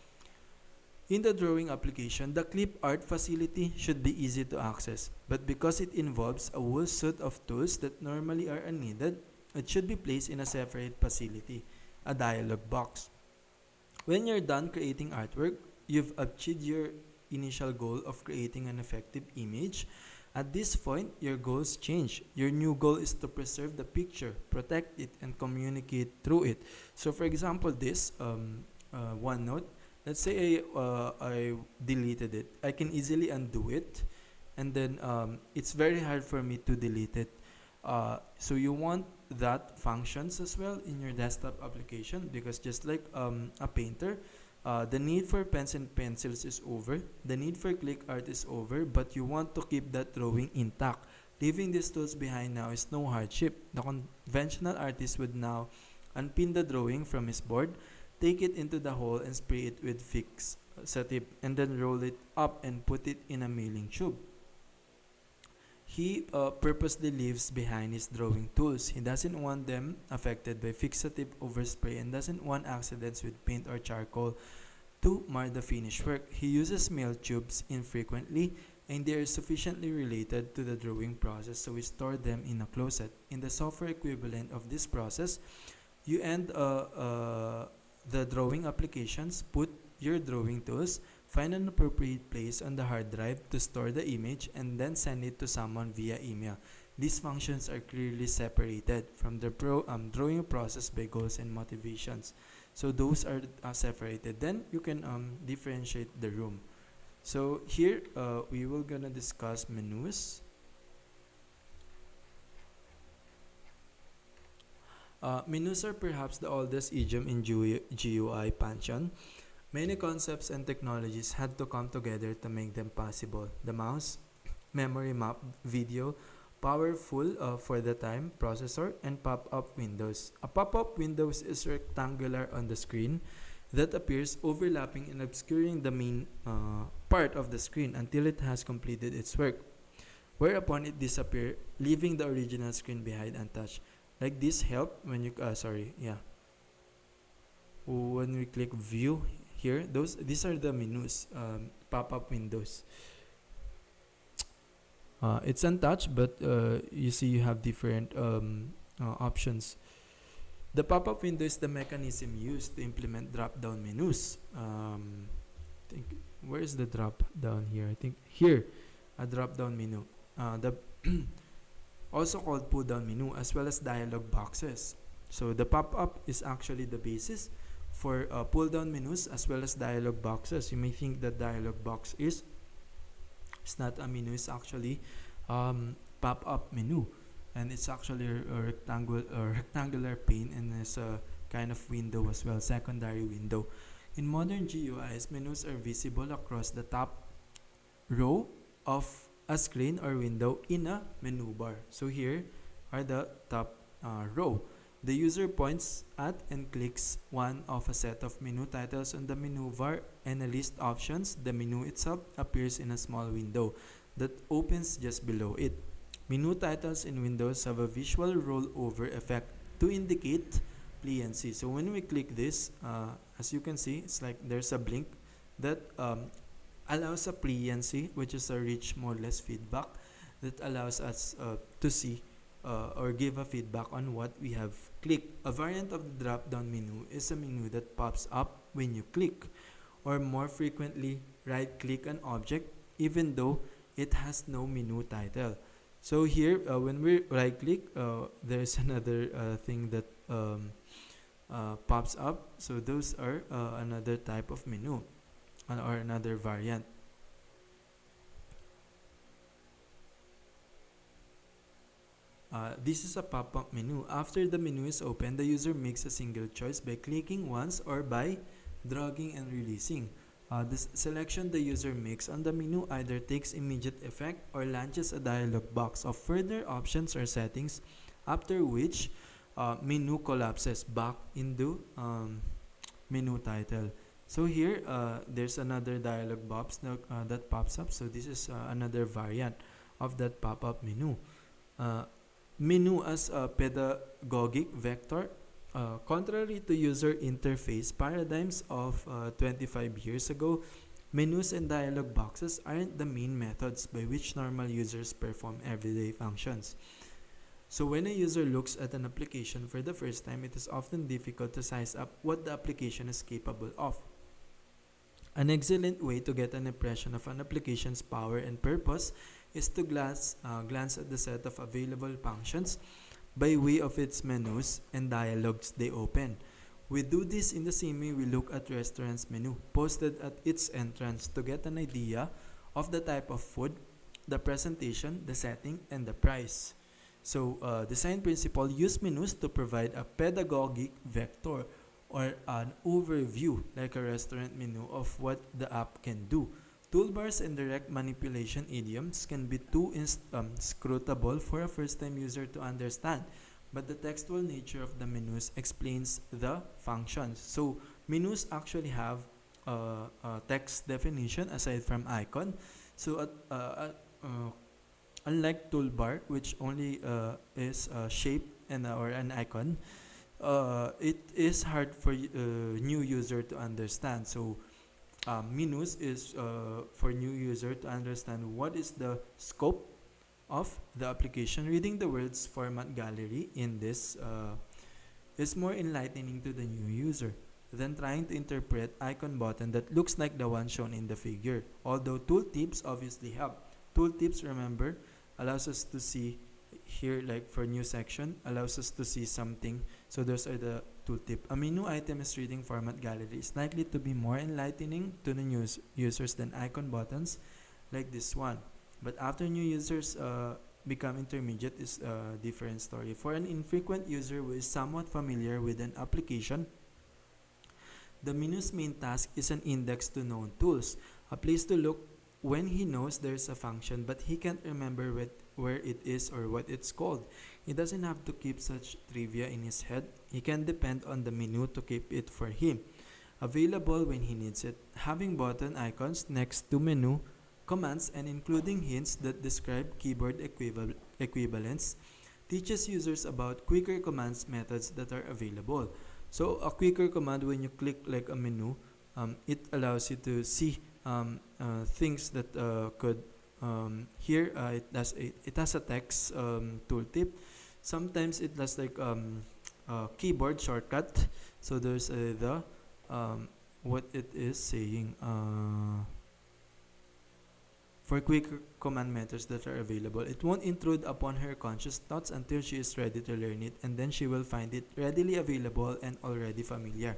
[SPEAKER 1] In the drawing application, the clip art facility should be easy to access, but because it involves a whole suite of tools that normally are unneeded, it should be placed in a separate facility, a dialog box. When you're done creating artwork, you've achieved your initial goal of creating an effective image. At this point, your goals change. Your new goal is to preserve the picture, protect it, and communicate through it. So, for example, this OneNote, let's say I deleted it. I can easily undo it, and then it's very hard for me to delete it. So you want that functions as well in your desktop application, because just like a painter, the need for pens and pencils is over, the need for click art is over, but you want to keep that drawing intact. Leaving these tools behind now is no hardship. The conventional artist would now unpin the drawing from his board, take it into the hole and spray it with fixative, and then roll it up and put it in a mailing tube. He purposely leaves behind his drawing tools. He doesn't want them affected by fixative overspray and doesn't want accidents with paint or charcoal to mar the finished work. He uses mail tubes infrequently, and they are sufficiently related to the drawing process, so we store them in a closet. In the software equivalent of this process, you end the drawing applications, put your drawing tools, find an appropriate place on the hard drive to store the image, and then send it to someone via email. These functions are clearly separated from the drawing process by goals and motivations. So those are separated. Then you can differentiate the room. So here we will gonna discuss menus. Menus are perhaps the oldest idiom in GUI pantheon. Many concepts and technologies had to come together to make them possible. The mouse, memory map, video, powerful for the time, processor, and pop-up windows. A pop-up windows is rectangular on the screen that appears overlapping and obscuring the main part of the screen until it has completed its work, whereupon it disappears, leaving the original screen behind untouched. Like this help when you when we click view here, these are the menus, pop-up windows. It's untouched, but you see you have different options. The pop-up window is the mechanism used to implement drop-down menus. Where is the drop-down here? I think here, a drop-down menu. The also called pull-down menu, as well as dialog boxes. So the pop-up is actually the basis for pull-down menus as well as dialog boxes. You may think that dialog box is not a menu, it's actually pop-up menu, and it's actually a rectangular pane, and it's a kind of window as well, secondary window. In modern GUIs, menus are visible across the top row of a screen or window in a menu bar. So here are the top row. The user points at and clicks one of a set of menu titles on the menu bar and a list options. The menu itself appears in a small window that opens just below it. Menu titles in Windows have a visual rollover effect to indicate pliancy. So when we click this, as you can see, it's like there's a blink that allows a pliancy, which is a rich modulus feedback that allows us to see or give a feedback on what we have clicked. A variant of the drop-down menu is a menu that pops up when you click, or more frequently, right-click an object even though it has no menu title. So here, when we right-click, there's another thing that pops up. So those are another type of menu or another variant. this is a pop-up menu. After the menu is open, the user makes a single choice by clicking once or by dragging and releasing. The selection the user makes on the menu either takes immediate effect or launches a dialog box of further options or settings, after which menu collapses back into menu title. So here, there's another dialog box that pops up. So this is another variant of that pop-up menu. Uh, Menu as a pedagogic vector. Contrary to user interface paradigms of 25 years ago, menus and dialog boxes aren't the main methods by which normal users perform everyday functions. So when a user looks at an application for the first time, it is often difficult to size up what the application is capable of. An excellent way to get an impression of an application's power and purpose is to glance at the set of available functions by way of its menus and dialogues they open. We do this in the same way we look at restaurant's menu posted at its entrance to get an idea of the type of food, the presentation, the setting, and the price. So, design principle use menus to provide a pedagogic vector or an overview, like a restaurant menu, of what the app can do. Toolbars and direct manipulation idioms can be too scrutable for a first-time user to understand, but the textual nature of the menus explains the functions. So, menus actually have a text definition aside from icon. So, unlike toolbar, which only is a shape and or an icon, it is hard for new user to understand. So menus is for new user to understand what is the scope of the application. Reading the words format gallery in this is more enlightening to the new user than trying to interpret icon button that looks like the one shown in the figure. Although tooltips obviously help. Tooltips, remember, allows us to see here, like for new section, allows us to see something. So those are the tooltip. A menu item is reading format gallery is likely to be more enlightening to the new users than icon buttons like this one. But after new users become intermediate is a different story. For an infrequent user who is somewhat familiar with an application, the menu's main task is an index to known tools, a place to look when he knows there's a function but he can't remember where it is or what it's called. He doesn't have to keep such trivia in his head. He can depend on the menu to keep it for him, available when he needs it. Having button icons next to menu commands and including hints that describe keyboard equivalents teaches users about quicker commands methods that are available. So a quicker command, when you click like a menu, it allows you to see things that could here it has a text tooltip. Sometimes it has like keyboard shortcut. So there's the what it is saying for quick command methods that are available. It won't intrude upon her conscious thoughts until she is ready to learn it, and then she will find it readily available and already familiar.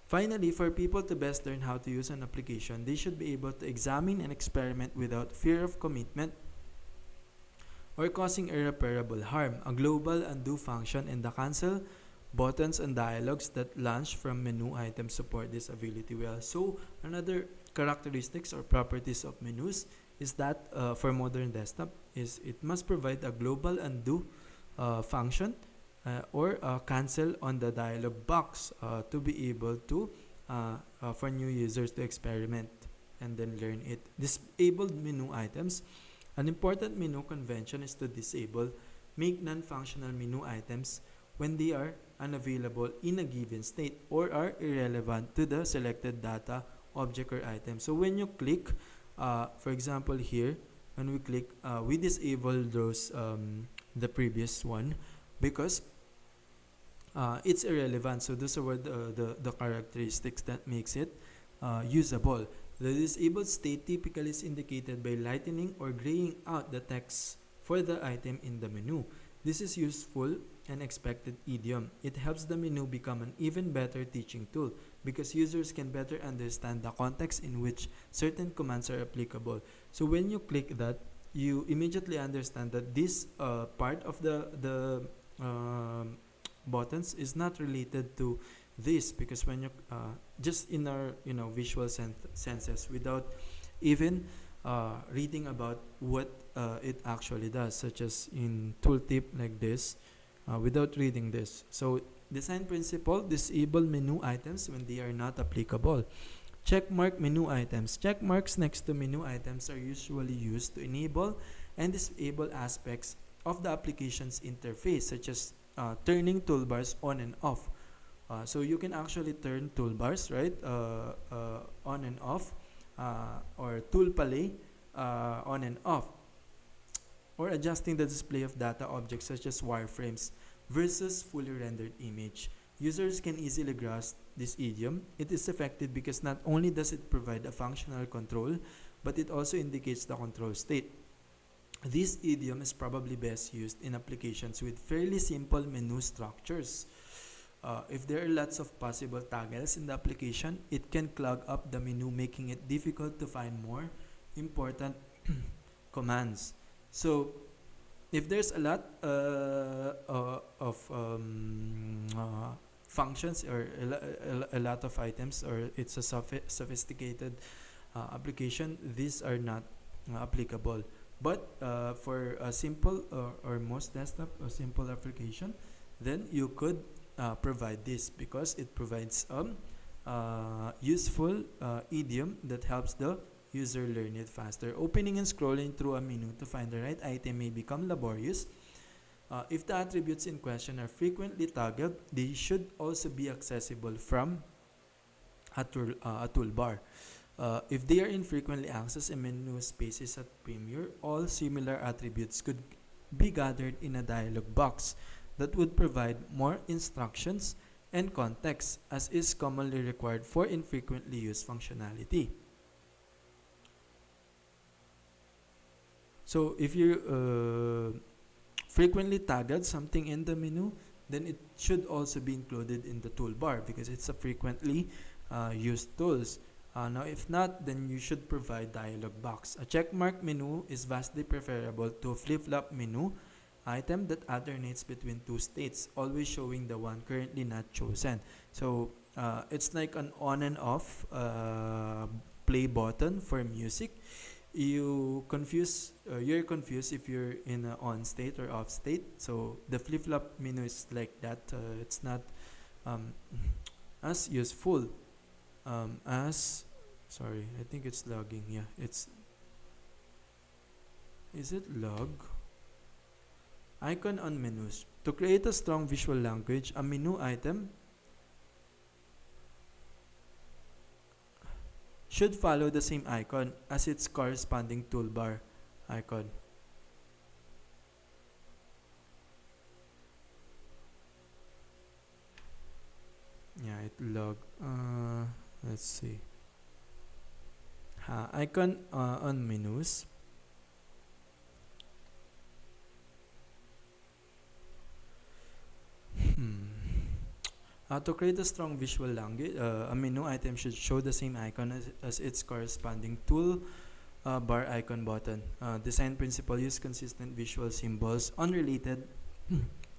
[SPEAKER 1] Finally, for people to best learn how to use an application, they should be able to examine and experiment without fear of commitment or causing irreparable harm. A global undo function and the cancel buttons and dialogues that launch from menu items support this ability well. So another characteristics or properties of menus is that for modern desktop is it must provide a global undo function or cancel on the dialog box to be able to for new users to experiment and then learn it. Disabled menu items. An important menu convention is to disable, make non-functional menu items when they are unavailable in a given state or are irrelevant to the selected data, object, or item. So when you click, for example here, when we click, we disable those the previous one because it's irrelevant. So those are the characteristics that makes it usable. The disabled state typically is indicated by lightening or graying out the text for the item in the menu. This is useful and expected idiom. It helps the menu become an even better teaching tool because users can better understand the context in which certain commands are applicable. So when you click that, you immediately understand that this part of the um, buttons is not related to this, because when you just in our visual senses, without even reading about what it actually does, such as in tooltip like this, without reading this. So design principle: disable menu items when they are not applicable. Checkmark menu items. Check marks next to menu items are usually used to enable and disable aspects of the application's interface, such as turning toolbars on and off. So you can actually turn toolbars, right, on and off, or tool palette on and off, or adjusting the display of data objects such as wireframes versus fully rendered image. Users can easily grasp this idiom. It is effective because not only does it provide a functional control, but it also indicates the control state. This idiom is probably best used in applications with fairly simple menu structures. If there are lots of possible toggles in the application, it can clog up the menu, making it difficult to find more important commands. So, if there's a lot of functions, or a lot of items, or it's a sophisticated application, these are not applicable. But for a simple or most desktop or simple application, then you could provide this, because it provides useful idiom that helps the user learn it faster. Opening and scrolling through a menu to find the right item may become laborious. If the attributes in question are frequently toggled, they should also be accessible from a toolbar. If they are infrequently accessed in menu spaces at Premiere, all similar attributes could be gathered in a dialog box that would provide more instructions and context, as is commonly required for infrequently used functionality. So if you frequently tagged something in the menu, then it should also be included in the toolbar, because it's a frequently used tools. Now, if not, then you should provide dialog box. A checkmark menu is vastly preferable to a flip-flop menu item that alternates between two states, always showing the one currently not chosen. So it's like an on and off play button for music. You're confused if you're in an on state or off state. So the flip-flop menu is like that. It's not as useful as, sorry, I think it's logging. Yeah, is it log? Icon on menus. To create a strong visual language, a menu item should follow the same icon as its corresponding toolbar icon. Yeah, it log. Let's see. Icon on menus. To create a strong visual language, a menu item should show the same icon as its corresponding tool bar icon button. Design principle: use consistent visual symbols on related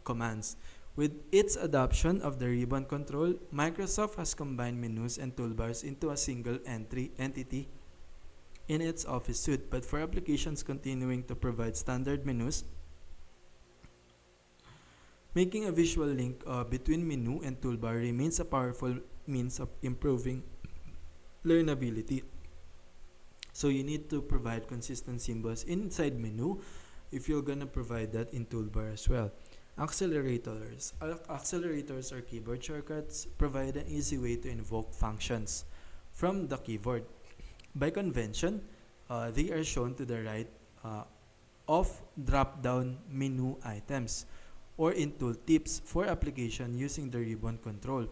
[SPEAKER 1] commands. With its adoption of the ribbon control, Microsoft has combined menus and toolbars into a single entity in its Office suite. But for applications continuing to provide standard menus, making a visual link between menu and toolbar remains a powerful means of improving learnability. So you need to provide consistent symbols inside menu if you're gonna provide that in toolbar as well. Accelerators. Accelerators or keyboard shortcuts provide an easy way to invoke functions from the keyboard. By convention, they are shown to the right of drop-down menu items, or in tooltips for application using the ribbon control,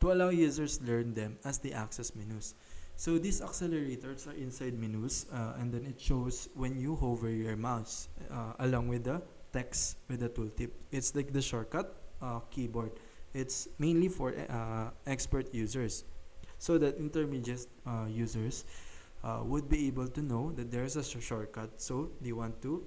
[SPEAKER 1] to allow users learn them as they access menus. So these accelerators are inside menus, and then it shows when you hover your mouse along with the text with the tooltip. It's like the shortcut keyboard. It's mainly for expert users, so that intermediate users would be able to know that there's a shortcut, so they want to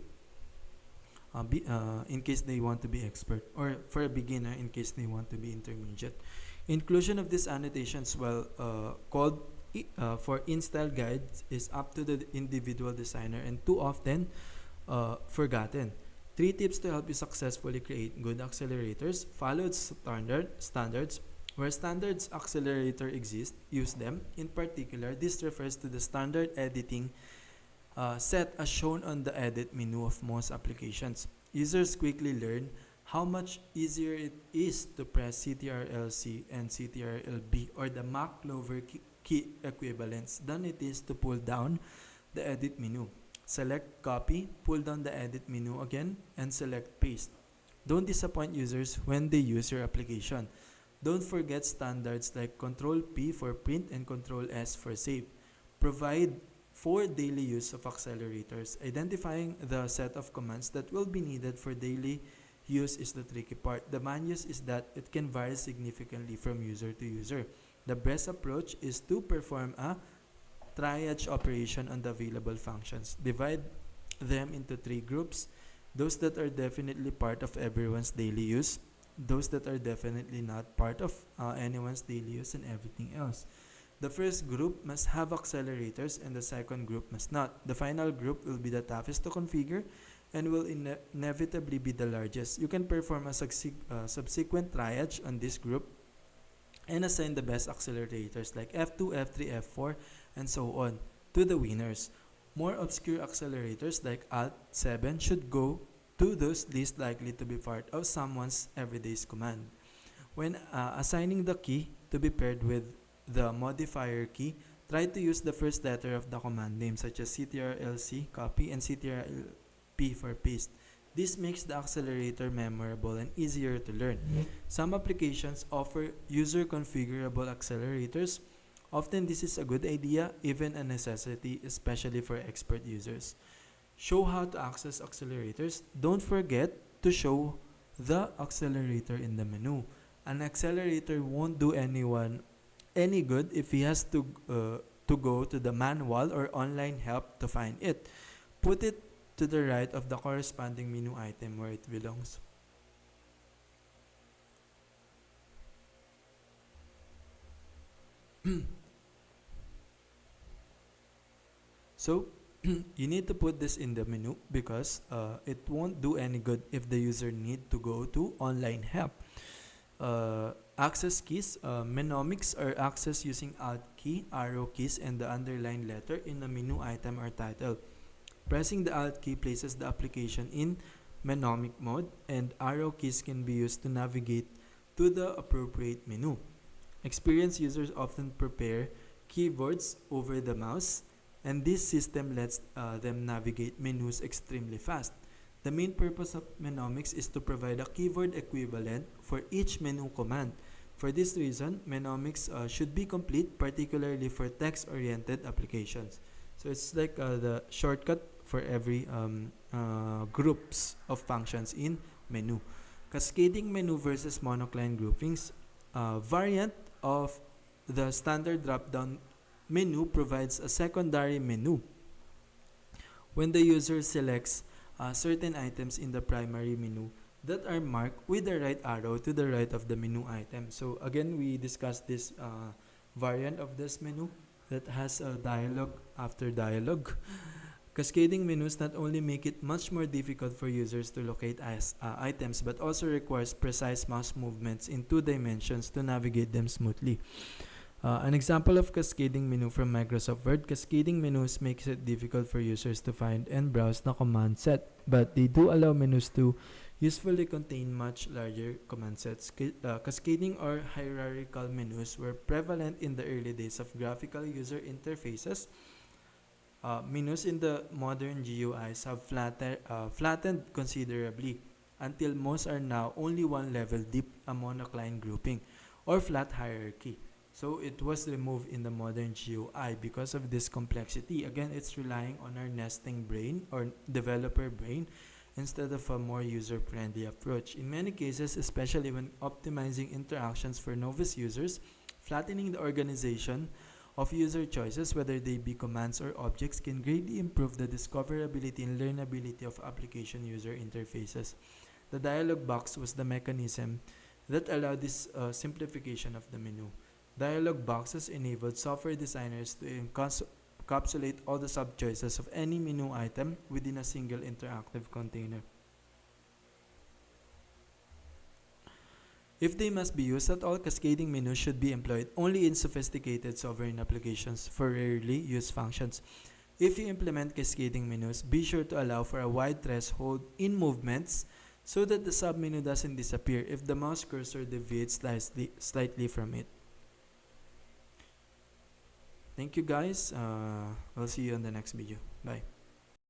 [SPEAKER 1] in case they want to be expert, or for a beginner in case they want to be intermediate. Inclusion of these annotations, well, called for in-style guides, is up to the individual designer and too often forgotten. 3 tips to help you successfully create good accelerators. Follow standards. Where standards accelerator exist, use them. In particular, this refers to the standard editing set as shown on the edit menu of most applications. Users quickly learn how much easier it is to press CTRL-C and CTRL-B, or the Mac Clover key equivalents, than it is to pull down the edit menu. Select copy, pull down the edit menu again, and select paste. Don't disappoint users when they use your application. Don't forget standards like Control P for print and Control S for save. Provide for daily use of accelerators. Identifying the set of commands that will be needed for daily use is the tricky part. The bad news is that it can vary significantly from user to user. The best approach is to perform a triage operation on the available functions. Divide them into 3 groups: those that are definitely part of everyone's daily use, those that are definitely not part of anyone's daily use, and everything else. The first group must have accelerators and the second group must not. The final group will be the toughest to configure and will inevitably be the largest. You can perform a subsequent triage on this group and assign the best accelerators like F2, F3, F4, and so on to the winners. More obscure accelerators like Alt7 should go to those least likely to be part of someone's everyday command. When assigning the key to be paired with the modifier key, try to use the first letter of the command name, such as CTRL-C, copy, and CTRL-P for paste. This makes the accelerator memorable and easier to learn. Some applications offer user configurable accelerators. Often this is a good idea, even a necessity, especially for expert users. Show how to access accelerators. Don't forget to show the accelerator in the menu. An accelerator won't do anyone any good if he has to go to the manual or online help to find it. Put it to the right of the corresponding menu item where it belongs. So, you need to put this in the menu because it won't do any good if the user need to go to online help. Access keys, mnemonics are accessed using Alt key, arrow keys, and the underlined letter in a menu item or title. Pressing the Alt key places the application in mnemonic mode, and arrow keys can be used to navigate to the appropriate menu. Experienced users often prepare keyboards over the mouse, and this system lets them navigate menus extremely fast. The main purpose of mnemonics is to provide a keyboard equivalent for each menu command. For this reason, mnemonics should be complete, particularly for text-oriented applications. So it's like the shortcut for every groups of functions in menu. Cascading menu versus monocline groupings. Variant of the standard drop-down menu provides a secondary menu when the user selects certain items in the primary menu that are marked with the right arrow to the right of the menu item. So again, we discussed this variant of this menu that has a dialogue after dialogue. Cascading menus not only make it much more difficult for users to locate items, but also requires precise mouse movements in 2 dimensions to navigate them smoothly. An example of cascading menu from Microsoft Word: cascading menus makes it difficult for users to find and browse the command set, but they do allow menus to usefully contain much larger command sets. Cascading or hierarchical menus were prevalent in the early days of graphical user interfaces. Menus in the modern GUIs have flattened considerably until most are now only one level deep, a monocline grouping or flat hierarchy. So it was removed in the modern GUI because of this complexity. Again, it's relying on our nesting brain or developer brain instead of a more user-friendly approach. In many cases, especially when optimizing interactions for novice users, flattening the organization of user choices, whether they be commands or objects, can greatly improve the discoverability and learnability of application user interfaces. The dialog box was the mechanism that allowed this simplification of the menu. Dialog boxes enabled software designers to encapsulate all the sub-choices of any menu item within a single interactive container. If they must be used at all, cascading menus should be employed only in sophisticated sovereign applications for rarely used functions. If you implement cascading menus, be sure to allow for a wide threshold in movements so that the submenu doesn't disappear if the mouse cursor deviates slightly from it. Thank you guys. I'll see you on the next video. Bye.